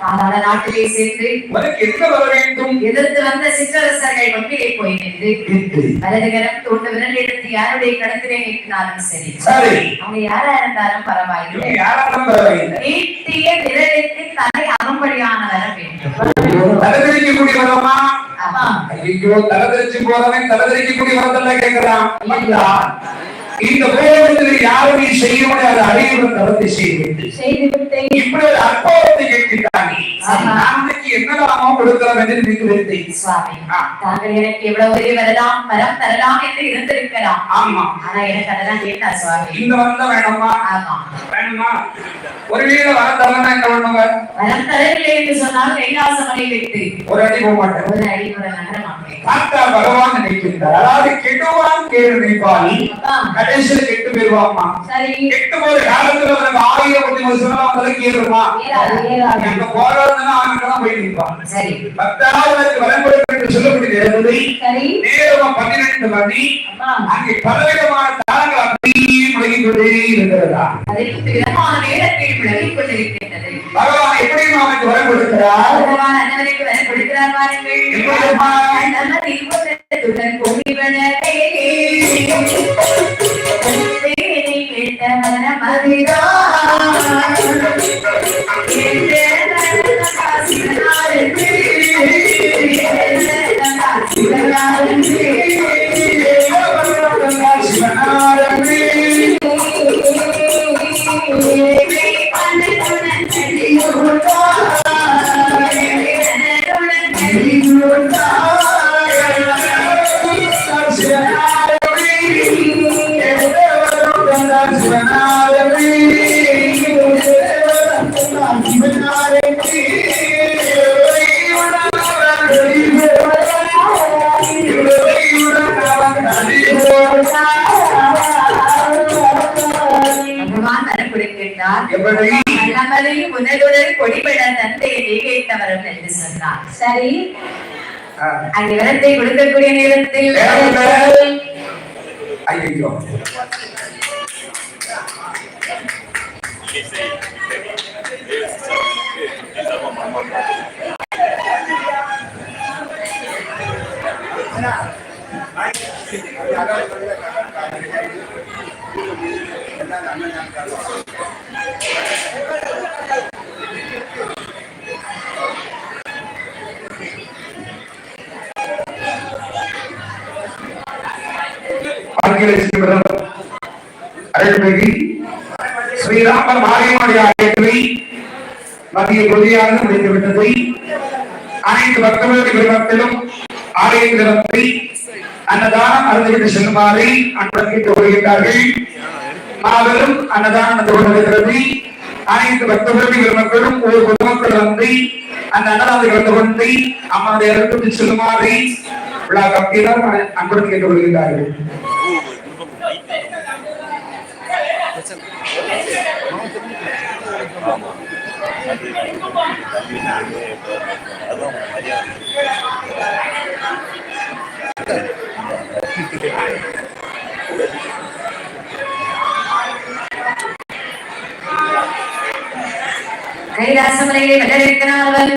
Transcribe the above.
பாதாள நாட்டிலே சென்று உனக்கு என்ன வர வேண்டும்? எதிர்த்து வந்த சிற்றரசர்கள் முன்னிலே போய் நின்று வலதுகரம் தோண்டு விரல் எடுத்து யாருடைய கடத்திலே நீட்டினாலும் சரி அவங்க யாரா இருந்தாலும் பரவாயில்லை, நீட்டிய விரலுக்கு தலை அகம்படியான வர வேண்டும். தலைதறிக்கக்கூடிய வரமா? ஐயோ, தலைதறிச்சு போறவன் தலைதறிக்கக்கூடிய வரதெல்லாம் கேட்கிறான். இந்த வேலையில் யாருமே செய்ய முடியாத அறிவுடன் நடத்தி செய்துவிட்டு இப்படி ஒரு அற்புதத்தை கேட்கிறாங்க. நாளைக்கு என்னடாமோ கொடுக்கலாம் என்று நினைக்கிறேன். சுவாமி, தாங்கள் எனக்கு எவ்வளவு உதவி வரலாம், வரம் தரலாம் என்று இருந்திருக்கலாம். ஆமா, ஆனா எனக்கு அதெல்லாம் கேட்டா சுவாமி. இந்த வரம் தான் வேணுமா? ஆமா, வேணுமா? ஒரு வீடு வரம் தரலாம் என்ன பண்ணுவாங்க? வரம் தரவில்லை என்று சொன்னால் கைலாசமலை விட்டு ஒரு அடி போக மாட்டேன், ஒரு அடி கூட நகரமாட்டேன். பார்த்தா பகவான் நினைக்கின்றார். அதாவது கெட்டுவான் கேடு நினைப்பாள், கடைசியில் கெட்டு போயிருவாமா. கெட்டு போற காலத்துல அவனுக்கு 1000 கோடி வருஷம் அவங்களுக்கு ஏறுமா? அங்க போறதுன்னா அவங்கதான் போய் நிற்பான். 10,000 வரம் கொடுக்க சொல்லக்கூடிய நேரம் 12 மணி அங்கே பலவிதமான தாளங்கள் அப்படியே முழங்கிக் கொண்டே இருக்கிறதா. பகவான் எப்படி அவனுக்கு வரம் கொடுக்கிறார்? பகவான் அன்னவருக்கு வரம் கொடுக்கிறார். சரி, அந்த விரத்தை கொடுக்கக்கூடிய நேரத்தில் ஐயோ ஸ்ரீராமர் மாரியம்மாவுடைய ஆலயத்தை மத்திய பொதியாக முடிந்துவிட்டது. அனைத்து பக்தர்களுடைய பெருமக்களும் ஆலயத்திலிருந்து அன்னதானம் அருந்துவிட்டு செல்லுமாறு அன்புடன் கேட்டுக் கொள்கின்றார்கள். மாபெரும் அன்னதானம் நடந்து கொண்டிருக்கிறது. அனைத்து பக்தர்களுடைய பெருமக்களும் ஒரு பொதுமக்கள் வந்து அந்த அன்னதானத்தை கலந்து கொண்டு அம்மாவுடைய அருந்துவிட்டு செல்லுமாறு விழா கம்பியினர் அன்புடன் கேட்டுக் கொள்கின்றார்கள். கைலாசமலையை வெள்ளரிக்கிறார்கள்.